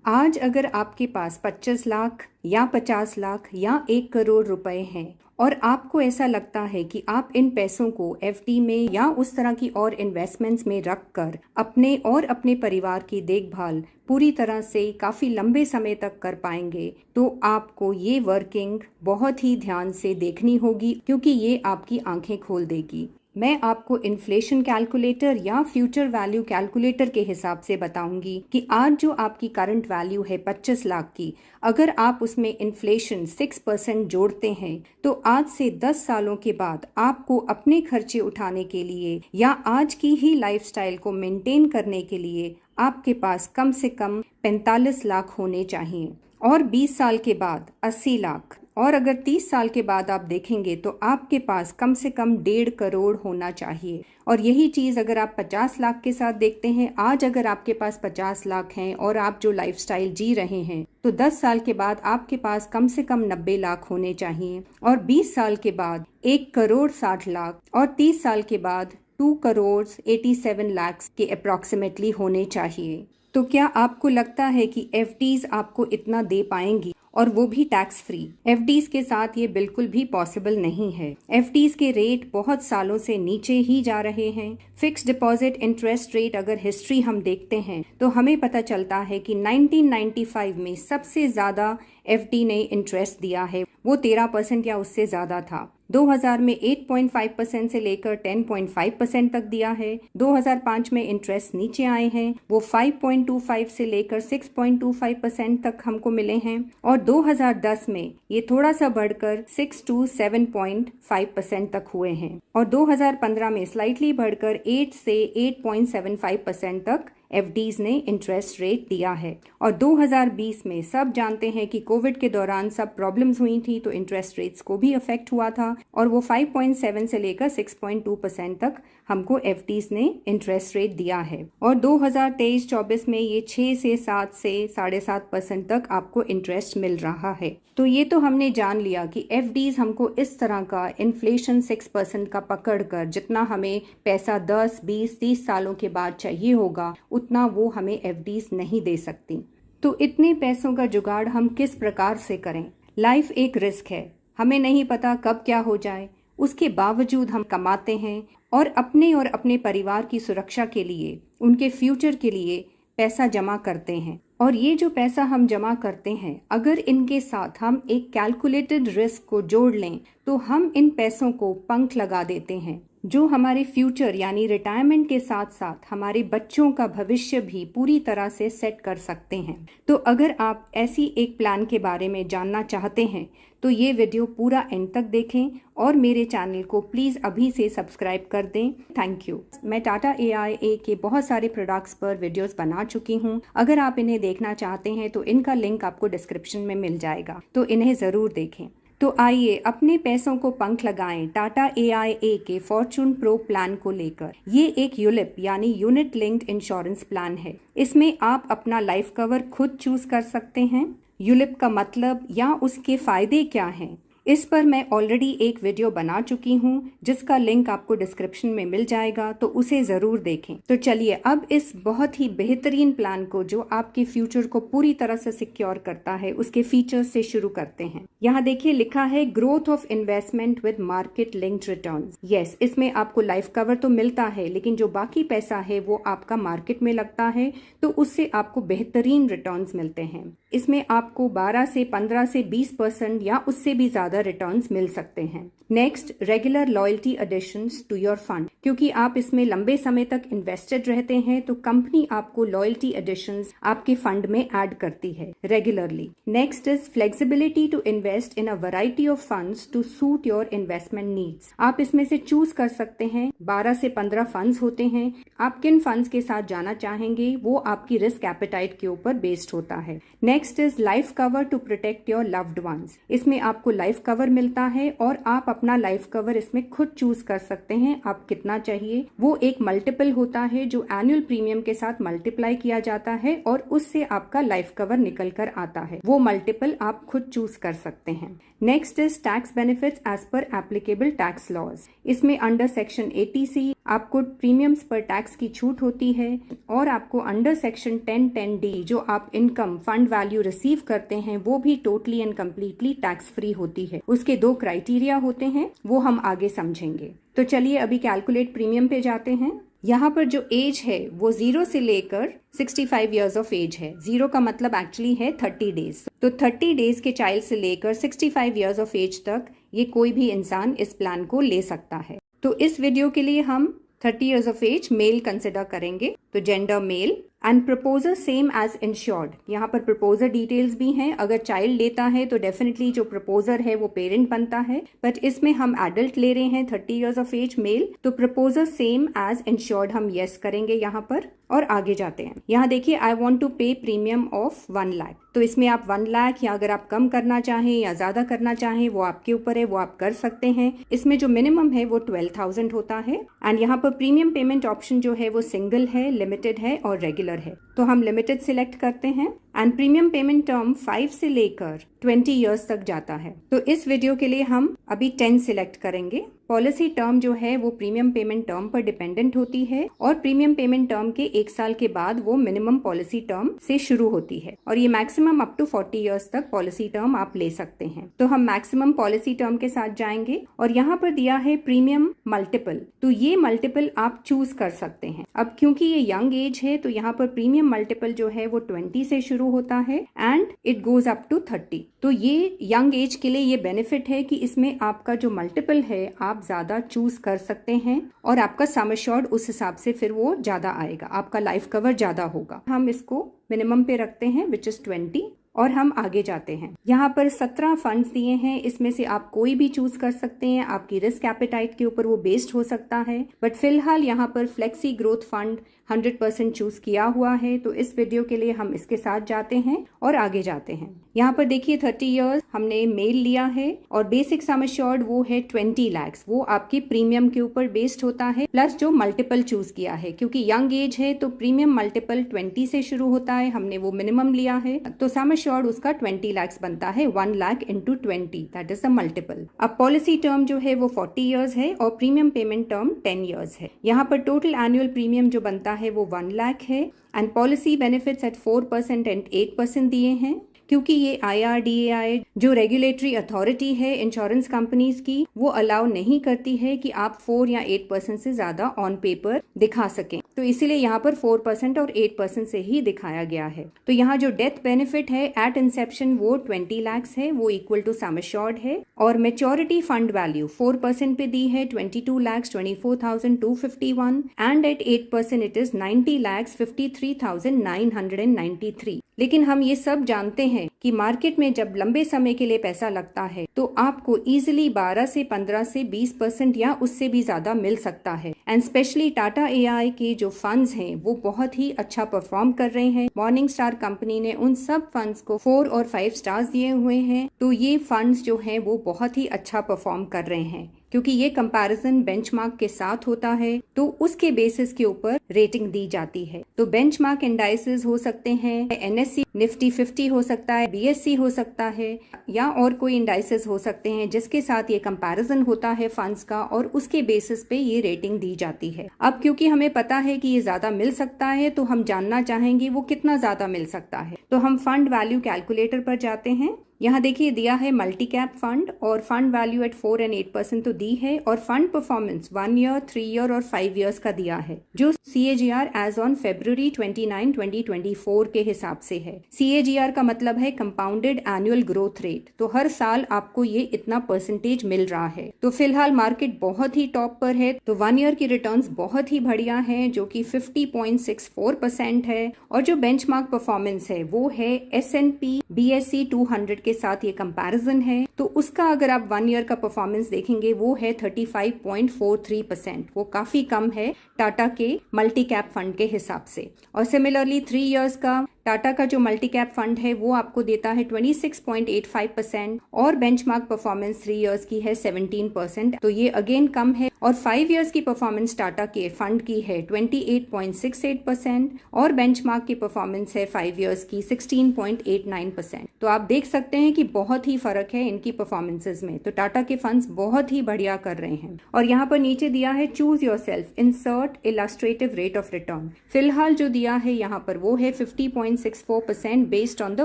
आज अगर आपके पास 25 लाख या 50 लाख या 1 करोड़ रुपए हैं और आपको ऐसा लगता है कि आप इन पैसों को एफडी में या उस तरह की और इन्वेस्टमेंट्स में रखकर अपने और अपने परिवार की देखभाल पूरी तरह से काफी लंबे समय तक कर पाएंगे, तो आपको ये वर्किंग बहुत ही ध्यान से देखनी होगी, क्योंकि ये आपकी आंखें खोल देगी। मैं आपको इन्फ्लेशन कैलकुलेटर या फ्यूचर वैल्यू कैलकुलेटर के हिसाब से बताऊंगी कि आज जो आपकी करंट वैल्यू है 25 लाख की, अगर आप उसमें इन्फ्लेशन 6% जोड़ते हैं तो आज से 10 सालों के बाद आपको अपने खर्चे उठाने के लिए या आज की ही लाइफस्टाइल को मेंटेन करने के लिए आपके पास कम से कम 45 लाख होने चाहिए, और 20 साल के बाद 80 लाख, और अगर 30 साल के बाद आप देखेंगे तो आपके पास कम से कम 1.5 करोड़ होना चाहिए। और यही चीज़ अगर आप 50 लाख के साथ देखते हैं, आज अगर आपके पास 50 लाख हैं और आप जो लाइफस्टाइल जी रहे हैं, तो 10 साल के बाद आपके पास कम से कम 90 लाख होने चाहिए, और 20 साल के बाद 1 करोड़ 60 लाख, और 30 साल के बाद 2 करोड़ 87 लाख के अप्रॉक्सीमेटली होने चाहिए। तो क्या आपको लगता है कि एफडीज आपको इतना दे पाएंगी, और वो भी टैक्स फ्री? एफडीज के साथ ये बिल्कुल भी पॉसिबल नहीं है। एफडीज के रेट बहुत सालों से नीचे ही जा रहे हैं। फिक्स डिपॉजिट इंटरेस्ट रेट अगर हिस्ट्री हम देखते हैं तो हमें पता चलता है कि 1995 में सबसे ज्यादा एफडी ने इंटरेस्ट दिया है, वो 13% या उससे ज्यादा था। 2000 में 8.5% से लेकर 10.5% तक दिया है। 2005 में इंटरेस्ट नीचे आए हैं, वो 5.25 से लेकर 6.25% तक हमको मिले हैं, और 2010 में ये थोड़ा सा बढ़कर 6 to 7.5% तक हुए हैं, और 2015 में स्लाइटली बढ़कर 8 से 8.75% तक एफडीज ने इंटरेस्ट रेट दिया है। और 2020 में सब जानते हैं कि कोविड के दौरान सब प्रॉब्लम्स हुई थी, तो इंटरेस्ट रेट्स को भी अफेक्ट हुआ था, और वो 5.7 से लेकर 6.2% तक हमको एफडीज ने इंटरेस्ट रेट दिया है। और 2023-24 में ये 6 से 7 से 7.5% तक आपको इंटरेस्ट मिल रहा है। तो ये तो हमने जान लिया कि एफडीज हमको इस तरह का इन्फ्लेशन 6% का पकड़ कर जितना हमें पैसा 10, 20, 30 सालों के बाद चाहिए होगा, उतना वो हमें एफडीज नहीं दे सकती। तो इतने पैसों का जुगाड़ हम किस प्रकार से करें? लाइफ एक रिस्क है, हमें नहीं पता कब क्या हो जाए। उसके बावजूद हम कमाते हैं और अपने परिवार की सुरक्षा के लिए, उनके फ्यूचर के लिए पैसा जमा करते हैं। और ये जो पैसा हम जमा करते हैं, अगर इनके साथ हम एक कैलकुलेटेड रिस्क को जोड़ लें तो हम इन पैसों को पंख लगा देते हैं, जो हमारे फ्यूचर यानी रिटायरमेंट के साथ साथ हमारे बच्चों का भविष्य भी पूरी तरह से सेट कर सकते हैं। तो अगर आप ऐसी एक प्लान के बारे में जानना चाहते हैं तो ये वीडियो पूरा एंड तक देखें, और मेरे चैनल को प्लीज़ अभी से सब्सक्राइब कर दें। Thank you. मैं टाटा AIA के बहुत सारे प्रोडक्ट्स पर वीडियोस बना चुकी हूँ। अगर आप इन्हें देखना चाहते हैं तो इनका लिंक आपको डिस्क्रिप्शन में मिल जाएगा, तो इन्हें ज़रूर देखें। तो आइए अपने पैसों को पंख लगाएं टाटा AIA के फॉर्चून प्रो प्लान को लेकर। ये एक यूलिप यानी यूनिट लिंक्ड इंश्योरेंस प्लान है। इसमें आप अपना लाइफ कवर खुद चूज कर सकते हैं। यूलिप का मतलब या उसके फायदे क्या हैं, इस पर मैं ऑलरेडी एक वीडियो बना चुकी हूँ, जिसका लिंक आपको डिस्क्रिप्शन में मिल जाएगा, तो उसे ज़रूर देखें। तो चलिए अब इस बहुत ही बेहतरीन प्लान को, जो आपके फ्यूचर को पूरी तरह से सिक्योर करता है, उसके फीचर्स से शुरू करते हैं। यहाँ देखिए लिखा है growth of investment with market linked returns. Yes, इसमें आपको लाइफ कवर तो मिलता है, लेकिन जो बाकी पैसा है वो आपका मार्केट में लगता है, तो उससे आपको बेहतरीन रिटर्न्स मिलते हैं। इसमें आपको 12 से 15 से 20% या उससे भी ज्यादा रिटर्न्स मिल सकते हैं। Next, regular loyalty additions to your fund. क्योंकि आप इसमें लंबे समय तक इन्वेस्टेड रहते हैं, तो कंपनी आपको लॉयल्टी एडिशंस आपके फंड में ऐड करती है regularly. Next is flexibility to invest in a variety of funds to suit your investment needs. आप इसमें से चूज कर सकते हैं, 12 से 15 फंड्स होते हैं। आप किन फंड्स के साथ जाना चाहेंगे वो आपकी रिस्क एपेटाइट के ऊपर बेस्ड होता है। Next is life cover to protect your loved ones. इसमें आपको लाइफ कवर मिलता है और आप अपना लाइफ कवर इसमें खुद चूज कर सकते हैं आप कितना चाहिए। वो एक मल्टीपल होता है जो एनुअल प्रीमियम के साथ मल्टीप्लाई किया जाता है और उससे आपका लाइफ कवर निकल कर आता है। वो मल्टीपल आप खुद चूज कर सकते हैं। Next is tax benefits as per applicable tax laws. इसमें अंडर सेक्शन 80C आपको प्रीमियम्स पर टैक्स की छूट होती है और आपको अंडर सेक्शन 1010D जो आप इनकम फंड वैल्यू रिसीव करते हैं वो भी totally and completely tax free होती है। उसके 2 क्राइटेरिया होते हैं, वो हम आगे समझेंगे। तो चलिए अभी कैलकुलेट प्रीमियम पे जाते हैं। यहाँ पर जो एज है वो 0 से लेकर 65 ईयर्स ऑफ एज है। 0 का मतलब एक्चुअली है 30 डेज। तो 30 डेज के चाइल्ड से लेकर 65 ईयर्स ऑफ एज तक ये कोई भी इंसान इस प्लान को ले सकता है। तो इस वीडियो के लिए हम 30 years of age male consider करेंगे। तो gender male and proposer same as insured. यहाँ पर प्रपोजर डिटेल्स भी हैं। अगर चाइल्ड लेता है तो डेफिनेटली जो प्रपोजर है वो पेरेंट बनता है, बट इसमें हम एडल्ट ले रहे हैं 30 ईयर्स ऑफ एज मेल, तो प्रपोजर सेम एज इंश्योर्ड हम यस करेंगे यहाँ पर और आगे जाते हैं। यहाँ देखिए आई वांट टू पे प्रीमियम ऑफ 1 लाख। तो इसमें आप 1 लाख या अगर आप कम करना चाहें या ज्यादा करना चाहें वो आपके ऊपर है, वो आप कर सकते हैं। इसमें जो मिनिमम है वो 12,000 होता है एंड यहाँ पर प्रीमियम पेमेंट ऑप्शन जो है वो सिंगल है, लिमिटेड है और रेगुलर है। तो हम लिमिटेड सिलेक्ट करते हैं एंड प्रीमियम पेमेंट टर्म 5 से लेकर 20 इयर्स तक जाता है। तो इस वीडियो के लिए हम अभी 10 सिलेक्ट करेंगे। पॉलिसी टर्म जो है वो प्रीमियम पेमेंट टर्म पर डिपेंडेंट होती है और प्रीमियम पेमेंट टर्म के 1 साल के बाद वो मिनिमम पॉलिसी टर्म से शुरू होती है और ये मैक्सिमम अप टू 40 इयर्स तक पॉलिसी टर्म आप ले सकते हैं। तो हम मैक्सिमम पॉलिसी टर्म के साथ जाएंगे और यहाँ पर दिया है प्रीमियम मल्टीपल। तो ये मल्टीपल आप चूज कर सकते हैं। अब क्योंकि ये यंग एज है तो यहाँ पर प्रीमियम मल्टीपल जो है वो 20 से शुरू होता है and it goes up to 30। तो ये यंग एज के लिए ये बेनिफिट है कि इसमें आपका जो मल्टीपल है आप ज्यादा चूज कर सकते हैं और आपका सम एश्योर्ड उस हिसाब से फिर वो ज्यादा आएगा, आपका लाइफ कवर ज्यादा होगा। हम इसको मिनिमम पे रखते हैं विच इज 20 और हम आगे जाते हैं। यहाँ पर 17 फंड्स दिए हैं, इसमें से आप कोई भी चूज कर सकते हैं। आपकी रिस्क एपेटाइट के ऊपर वो बेस्ड हो सकता है, बट फिलहाल यहाँ पर फ्लेक्सी ग्रोथ फंड 100% चूज किया हुआ है। तो इस वीडियो के लिए हम इसके साथ जाते हैं और आगे जाते हैं। यहाँ पर देखिए 30 इयर्स हमने मेल लिया है और बेसिक सम एश्योर्ड वो है 20 लाख। वो आपके प्रीमियम के ऊपर बेस्ड होता है प्लस जो मल्टीपल चूज किया है, क्योंकि यंग एज है तो प्रीमियम मल्टीपल 20 से शुरू होता है, हमने वो मिनिमम लिया है तो सम एश्योर्ड उसका 20 लाख बनता है। 1 lakh into 20 that is the multiple. अब पॉलिसी टर्म जो है वो 40 इयर्स है और प्रीमियम पेमेंट टर्म 10 इयर्स है। यहाँ पर टोटल एनुअल प्रीमियम जो बनता है वो 1 लाख है and policy benefits at 4% and 8% दिए हैं। क्योंकि ये IRDAI जो रेगुलेटरी अथॉरिटी है इंश्योरेंस कंपनीज की, वो अलाउ नहीं करती है कि आप 4 या 8% से ज्यादा ऑन पेपर दिखा सकें, तो इसीलिए यहाँ पर 4% और 8% से ही दिखाया गया है। तो यहाँ जो डेथ बेनिफिट है एट इंसेप्शन वो 20 लाख है, वो इक्वल टू सम एश्योर्ड है और मेच्योरिटी फंड वैल्यू 4% पे दी है 22,24,251 एंड एट 8% इट इज 90,53,993। लेकिन हम ये सब जानते हैं कि मार्केट में जब लंबे समय के लिए पैसा लगता है तो आपको इजीली 12 से 15 से 20% या उससे भी ज्यादा मिल सकता है। एंड स्पेशली टाटा AI के जो फंड्स हैं वो बहुत ही अच्छा परफॉर्म कर रहे हैं। मॉर्निंग स्टार कंपनी ने उन सब फंड्स को 4 और 5 स्टार्स दिए हुए हैं। तो ये फंड्स जो हैं वो बहुत ही अच्छा परफॉर्म कर रहे हैं क्योंकि ये कंपैरिजन बेंचमार्क के साथ होता है तो उसके बेसिस के ऊपर रेटिंग दी जाती है। तो बेंचमार्क इंडाइसेस हो सकते हैं, NSE निफ्टी 50 हो सकता है, BSE हो सकता है या और कोई इंडाइसेस हो सकते हैं जिसके साथ ये कंपैरिजन होता है फंड्स का और उसके बेसिस पे ये रेटिंग दी जाती है। अब क्योंकि हमें पता है कि ये ज्यादा मिल सकता है तो हम जानना चाहेंगे वो कितना ज्यादा मिल सकता है। तो हम फंड वैल्यू कैलकुलेटर पर जाते हैं। यहाँ देखिए दिया है मल्टी कैप फंड और फंड वैल्यू एट 4 एंड 8% तो दी है और फंड परफॉर्मेंस 1 ईयर, 3 ईयर और 5 इयर्स का दिया है जो CAGR एज ऑन February 29, 2024 के हिसाब से है। CAGR का मतलब है कंपाउंडेड एनुअल ग्रोथ रेट। तो हर साल आपको ये इतना परसेंटेज मिल रहा है। तो फिलहाल मार्केट बहुत ही टॉप पर है। तो 1 ईयर की रिटर्न्स बहुत ही बढ़िया है जो कि 50.64% है और जो बेंचमार्क परफॉर्मेंस है वो है S&P BSE 200 के साथ ये कंपैरिजन है। तो उसका अगर आप 1 ईयर का परफॉर्मेंस देखेंगे वो है 35.43%। वो काफी कम है टाटा के मल्टी कैप फंड के हिसाब से। और सिमिलरली 3 इयर्स का टाटा का जो मल्टी कैप फंड है वो आपको देता है 26.85% और बेंचमार्क परफॉर्मेंस 3 इयर्स की है 17%, तो ये अगेन कम है। और 5 इयर्स की परफॉर्मेंस टाटा के फंड की है 28.68% और बेंचमार्क की परफॉर्मेंस है 5 इयर्स की 16.89%। तो आप देख सकते हैं कि बहुत ही फर्क है इनकी परफॉर्मेंसेज में। तो टाटा के फंड्स बहुत ही बढ़िया कर रहे हैं। और यहाँ पर नीचे दिया है choose yourself, insert illustrative rate of return. फिलहाल जो दिया है यहाँ पर वो है 50.64% based on the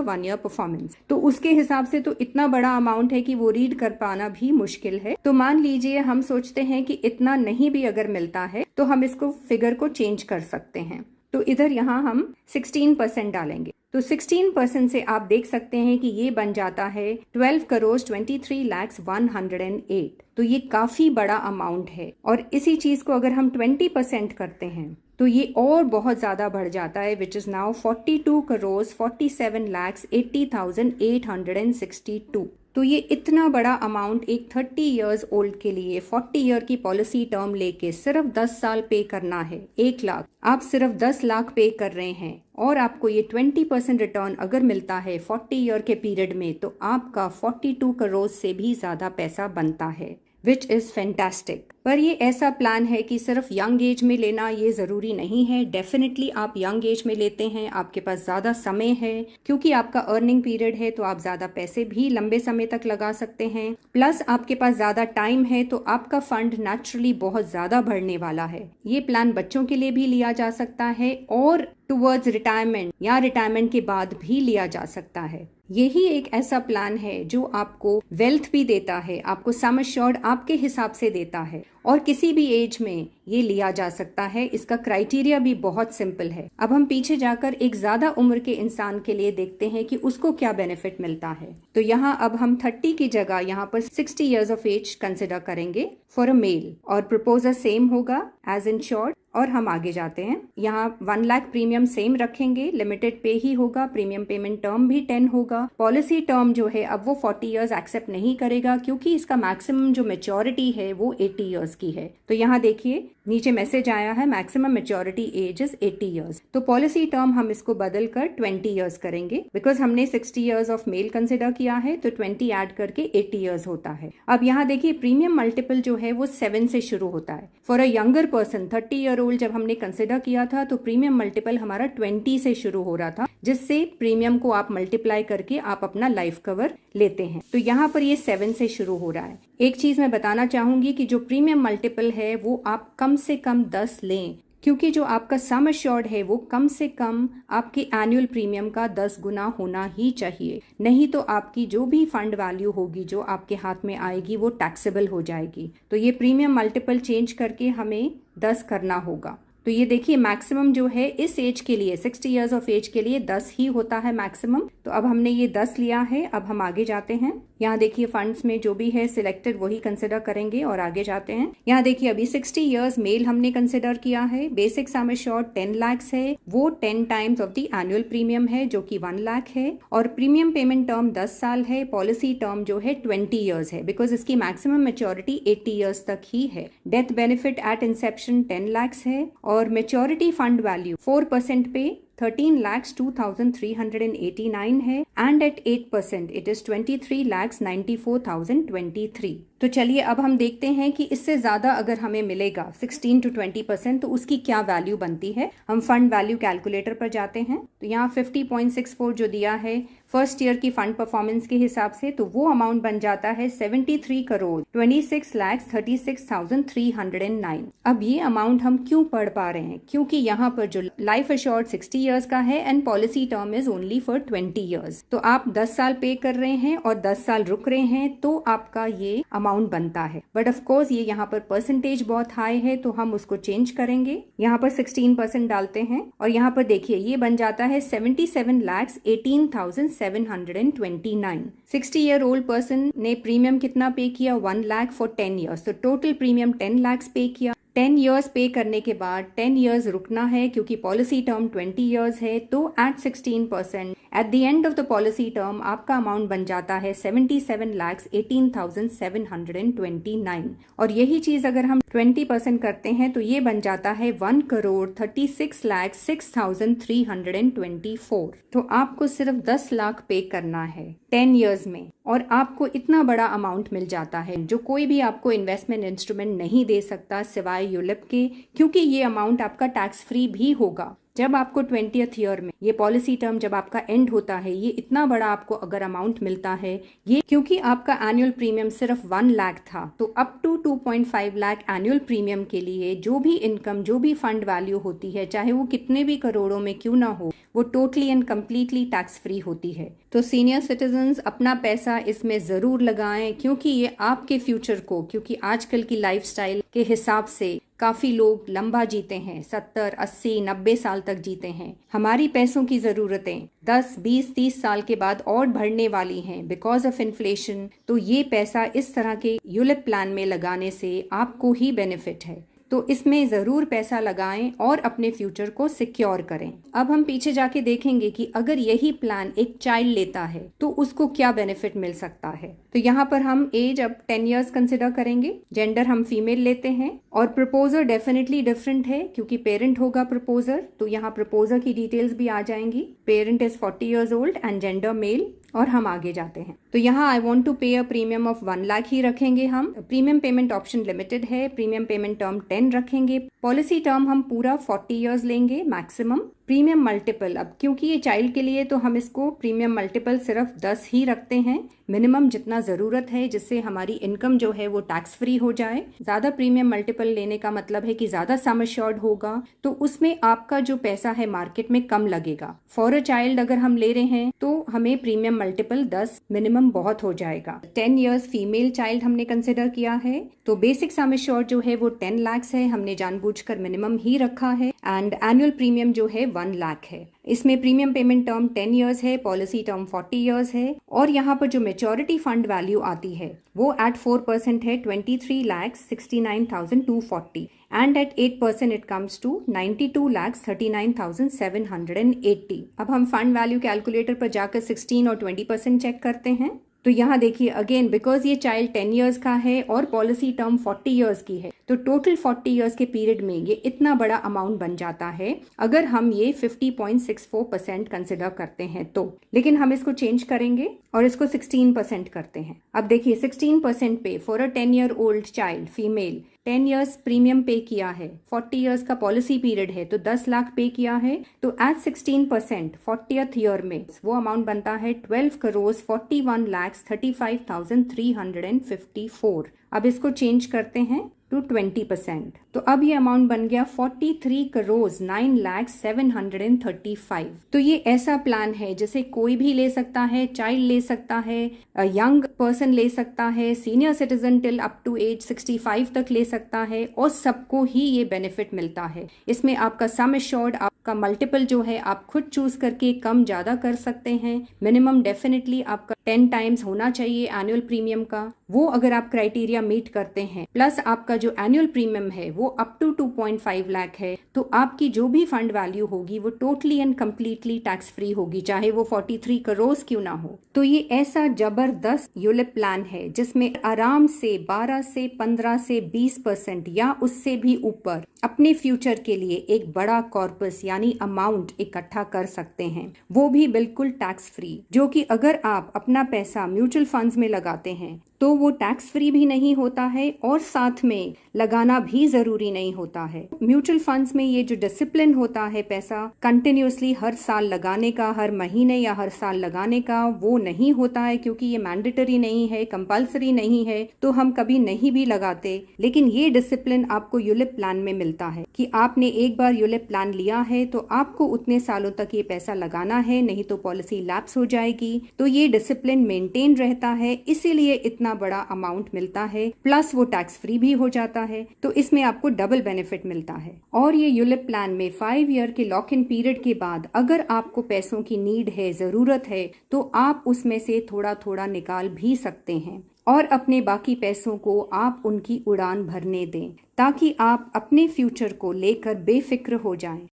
1 year performance. तो उसके हिसाब से तो इतना बड़ा अमाउंट है कि वो रीड कर पाना भी मुश्किल है। तो मान लीजिए हम सोचते हैं कि इतना नहीं भी अगर मिलता है तो हम इसको फिगर को चेंज कर सकते हैं। तो इधर यहाँ हम 16% डालेंगे। तो 16% से आप देख सकते हैं कि ये बन जाता है 12,23,01,108। तो ये काफी बड़ा अमाउंट है। और इसी चीज को अगर हम 20% करते हैं तो ये और बहुत ज्यादा बढ़ जाता है, विच इज नाउ 42,47,80,862। तो ये इतना बड़ा अमाउंट एक 30 इयर्स ओल्ड के लिए 40 ईयर की पॉलिसी टर्म लेके सिर्फ 10 साल पे करना है। 1 लाख आप सिर्फ 10 लाख पे कर रहे हैं और आपको ये 20% रिटर्न अगर मिलता है 40 ईयर के पीरियड में, तो आपका 42 करोड़ से भी ज्यादा पैसा बनता है, विच इज फैंटास्टिक। पर ये ऐसा प्लान है कि सिर्फ यंग एज में लेना ये जरूरी नहीं है। डेफिनेटली आप यंग एज में लेते हैं, आपके पास ज्यादा समय है, क्योंकि आपका अर्निंग पीरियड है तो आप ज्यादा पैसे भी लंबे समय तक लगा सकते हैं। प्लस आपके पास ज्यादा टाइम है तो आपका फंड नेचुरली बहुत ज्यादा बढ़ने वाला है। ये प्लान बच्चों के लिए भी लिया जा सकता है और टुवर्ड्स रिटायरमेंट या रिटायरमेंट के बाद भी लिया जा सकता है। यही एक ऐसा प्लान है जो आपको वेल्थ भी देता है, आपको सम एश्योर्ड आपके हिसाब से देता है और किसी भी एज में ये लिया जा सकता है। इसका क्राइटेरिया भी बहुत सिंपल है। अब हम पीछे जाकर एक ज्यादा उम्र के इंसान के लिए देखते हैं कि उसको क्या बेनिफिट मिलता है। तो यहाँ अब हम 30 की जगह यहाँ पर 60 इयर्स ऑफ एज कंसिडर करेंगे फॉर अ मेल और प्रपोजल सेम होगा एज इन शॉर्ट। और हम आगे जाते हैं, यहाँ 1 लाख प्रीमियम सेम रखेंगे, लिमिटेड पे ही होगा, प्रीमियम पेमेंट टर्म भी 10 होगा। पॉलिसी टर्म जो है अब वो 40 इयर्स एक्सेप्ट नहीं करेगा क्योंकि इसका मैक्सिमम जो मेच्योरिटी है वो 80 इयर्स की है। तो यहाँ देखिए नीचे मैसेज आया है maximum maturity age is 80 years. तो पॉलिसी टर्म हम इसको बदल कर 20 इयर्स करेंगे, बिकॉज हमने 60 इयर्स ऑफ मेल कंसिडर किया है तो 20 ऐड करके 80 इयर्स होता है। अब यहाँ देखिए प्रीमियम मल्टीपल जो है वो 7 से शुरू होता है। For a younger person 30 year old जब हमने कंसिडर किया था तो प्रीमियम मल्टीपल हमारा 20 से शुरू हो रहा था, जिससे प्रीमियम को आप मल्टीप्लाई करके आप अपना लाइफ कवर लेते हैं। तो यहाँ पर ये 7 से शुरू हो रहा है। एक चीज मैं बताना चाहूंगी कि जो प्रीमियम मल्टीपल है वो आप कम से कम 10 लें, क्योंकि जो आपका सम एश्योर्ड है वो कम से कम आपके एनुअल प्रीमियम का 10 गुना होना ही चाहिए। नहीं तो आपकी जो भी फंड वैल्यू होगी जो आपके हाथ में आएगी वो टैक्सेबल हो जाएगी। तो ये प्रीमियम मल्टीपल चेंज करके हमें 10 करना होगा। तो ये देखिए मैक्सिमम जो है इस एज के लिए 60 इयर्स ऑफ एज के लिए 10 ही होता है मैक्सिमम। तो अब हमने ये 10 लिया है। अब हम आगे जाते हैं। यहाँ देखिए फंड्स में जो भी है सिलेक्टेड वही कंसिडर करेंगे और आगे जाते हैं। यहाँ देखिए अभी 60 इयर्स मेल हमने कंसिडर किया है। बेसिक सम एश्योर्ड 10 लाख है, वो 10 times of the annual premium है जो कि 1 लाख है और प्रीमियम पेमेंट टर्म 10 साल है। पॉलिसी टर्म जो है 20 इयर्स है बिकॉज इसकी मैक्सिमम मेच्योरिटी 80 इयर्स तक ही है। Death benefit at inception 10 lakh है और मेच्योरिटी फंड वैल्यू 4% पे 13,02,389 है एंड एट 8% इट इज 23,94,023। तो चलिए अब हम देखते हैं कि इससे ज्यादा अगर हमें मिलेगा 16 to 20% तो उसकी क्या वैल्यू बनती है। हम फंड वैल्यू कैलकुलेटर पर जाते हैं। तो यहाँ 50.64 जो दिया है फर्स्ट ईयर की फंड परफॉर्मेंस के हिसाब से, तो वो अमाउंट बन जाता है 73,26,36,309। अब ये अमाउंट हम क्यों पढ़ पा रहे हैं, क्योंकि यहाँ पर जो लाइफ एश्योर्ड 60 इयर्स का है and policy term is only for 20 years. तो आप 10 साल पे कर रहे हैं और 10 साल रुक रहे हैं तो आपका ये अमाउंट बनता है। बट ऑफ कोर्स ये यहाँ पर परसेंटेज बहुत हाई है तो हम उसको चेंज करेंगे। यहाँ पर 16% डालते हैं और यहाँ पर देखिए ये बन जाता है 77,18,729। 60 ईयर ओल्ड पर्सन ने प्रीमियम कितना पे किया 1 लाख फॉर 10 ईयर्स। तो टोटल प्रीमियम 10 लाख पे किया। 10 इयर्स पे करने के बाद 10 इयर्स रुकना है क्योंकि पॉलिसी टर्म 20 इयर्स है। तो at 16% at the end of the policy term आपका अमाउंट बन जाता है 77,18,729 और यही चीज अगर हम 20% करते हैं तो ये बन जाता है 1,36,06,324। तो आपको सिर्फ 10 लाख पे करना है 10 years में और आपको इतना बड़ा अमाउंट मिल जाता है जो कोई भी आपको इन्वेस्टमेंट इंस्ट्रूमेंट नहीं दे सकता सिवाय यूलिप के, क्योंकि ये अमाउंट आपका टैक्स फ्री भी होगा। जब आपको 20th ईयर में ये पॉलिसी टर्म जब आपका एंड होता है, ये इतना बड़ा आपको अगर अमाउंट मिलता है, ये क्योंकि आपका एनुअल प्रीमियम सिर्फ 1 लाख था, तो up to 2.5 lakh annual premium के लिए जो भी इनकम, जो भी फंड वैल्यू होती है, चाहे वो कितने भी करोड़ों में क्यों ना हो, वो totally and completely tax free होती है। तो सीनियर सिटीजन्स अपना पैसा इसमें जरूर लगाएं, क्योंकि ये आपके फ्यूचर को, क्योंकि आजकल की लाइफस्टाइल के हिसाब से काफी लोग लंबा जीते हैं, 70, 80, 90 साल तक जीते हैं। हमारी पैसों की जरूरतें 10, 20, 30 साल के बाद और बढ़ने वाली हैं बिकॉज ऑफ इन्फ्लेशन। तो ये पैसा इस तरह के यूलिप प्लान में लगाने से आपको ही बेनिफिट है। तो इसमें जरूर पैसा लगाएं और अपने फ्यूचर को सिक्योर करें। अब हम पीछे जाके देखेंगे कि अगर यही प्लान एक चाइल्ड लेता है तो उसको क्या बेनिफिट मिल सकता है। तो यहाँ पर हम एज अब 10 years कंसिडर करेंगे, जेंडर हम फीमेल लेते हैं और प्रपोजर डेफिनेटली डिफरेंट है क्योंकि पेरेंट होगा प्रपोजर। तो यहाँ प्रपोजर की डिटेल्स भी आ जाएंगी। Parent is 40 years old and gender male. और हम आगे जाते हैं तो यहाँ आई वॉन्ट टू पे अ प्रीमियम ऑफ 1 लाख ही रखेंगे हम। प्रीमियम पेमेंट ऑप्शन लिमिटेड है, प्रीमियम पेमेंट टर्म 10 रखेंगे। पॉलिसी टर्म हम पूरा 40 years लेंगे मैक्सिमम। प्रीमियम मल्टीपल, अब क्योंकि ये चाइल्ड के लिए तो हम इसको प्रीमियम मल्टीपल सिर्फ 10 ही रखते हैं, मिनिमम जितना जरूरत है, जिससे हमारी इनकम जो है वो टैक्स फ्री हो जाए। ज्यादा प्रीमियम मल्टीपल लेने का मतलब है कि ज्यादा सम एश्योर्ड होगा, तो उसमें आपका जो पैसा है मार्केट में कम लगेगा। फॉर अ चाइल्ड अगर हम ले रहे हैं तो हमें प्रीमियम मल्टीपल 10 मिनिमम बहुत हो जाएगा। 10 years फीमेल चाइल्ड हमने कंसिडर किया है, तो बेसिक सम एश्योर्ड जो है वो 10 lakhs है, हमने जानबूझकर मिनिमम ही रखा है। एंड एनुअल प्रीमियम जो है 1 लाख है। इसमें प्रीमियम पेमेंट टर्म 10 years है, पॉलिसी टर्म 40 years है और यहाँ पर जो मेच्योरिटी फंड वैल्यू आती है वो एट 4% है 23,69,240 and at 8% it comes to 92,39,780। अब हम फंड वैल्यू कैलकुलेटर पर जाकर 16 और 20% चेक करते हैं। तो यहाँ देखिए अगेन बिकॉज ये चाइल्ड 10 years का है और पॉलिसी टर्म 40 years की है, तो टोटल 40 years के पीरियड में ये इतना बड़ा अमाउंट बन जाता है अगर हम ये 50.64% कंसिडर करते हैं तो। लेकिन हम इसको चेंज करेंगे और इसको 16% करते हैं। अब देखिए 16% पे for a 10 year old child female 10 years premium पे किया है, 40 years का पॉलिसी पीरियड है तो 10 लाख पे किया है, तो एट 16% 40th ईयर में वो अमाउंट बनता है 12,41,35,354। अब इसको चेंज करते हैं टू 20%, तो अब ये अमाउंट बन गया 43,09,0735। तो ये ऐसा प्लान है जिसे कोई भी ले सकता है, चाइल्ड ले सकता है, यंग पर्सन ले सकता है, senior citizen till up to age 65 तक ले सकता है और सबको ही ये बेनिफिट मिलता है। इसमें आपका सम एश्योर्ड, आपका मल्टीपल जो है आप खुद चूज करके कम ज्यादा कर सकते हैं। मिनिमम डेफिनेटली आपका 10 times होना चाहिए एनुअल प्रीमियम का, वो अगर आप क्राइटेरिया मीट करते हैं। प्लस आपका जो एनुअल प्रीमियम है वो अप टू 2.5 लाख है, तो आपकी जो भी फंड वैल्यू होगी वो totally and completely tax free होगी, चाहे वो 43 करोड़ क्यों ना हो। तो ये ऐसा जबरदस्त यूलिप प्लान है जिसमें आराम से 12 से 15 से 20% या उससे भी ऊपर अपने फ्यूचर के लिए एक बड़ा कॉर्पस यानी अमाउंट इकट्ठा कर सकते हैं, वो भी बिल्कुल टैक्स फ्री। जो कि अगर आप अपना पैसा म्यूचुअल फंड्स में लगाते हैं तो वो टैक्स फ्री भी नहीं होता है और साथ में लगाना भी जरूरी नहीं होता है। म्यूचुअल फंड्स में ये जो डिसिप्लिन होता है पैसा कंटिन्यूअसली हर साल लगाने का, हर महीने या हर साल लगाने का, वो नहीं होता है क्योंकि ये मैंडेटरी नहीं है, कंपल्सरी नहीं है, तो हम कभी नहीं भी लगाते। लेकिन ये डिसिप्लिन आपको यूलिप प्लान में मिलता है कि आपने एक बार यूलिप प्लान लिया है तो आपको उतने सालों तक ये पैसा लगाना है, नहीं तो पॉलिसी लैप्स हो जाएगी। तो ये डिसिप्लिन मेंटेन रहता है, इसीलिए इतना बड़ा अमाउंट मिलता है, प्लस वो टैक्स फ्री भी हो जाता है। तो इसमें आपको डबल बेनिफिट मिलता है। और ये यूलिप प्लान में 5 ईयर के लॉक इन पीरियड के बाद अगर आपको पैसों की नीड है, जरूरत है, तो आप उसमें से थोड़ा थोड़ा निकाल भी सकते हैं और अपने बाकी पैसों को आप उनकी उड़ान भरने दें, ताकि आप अपने फ्यूचर को लेकर बेफिक्र हो जाएं।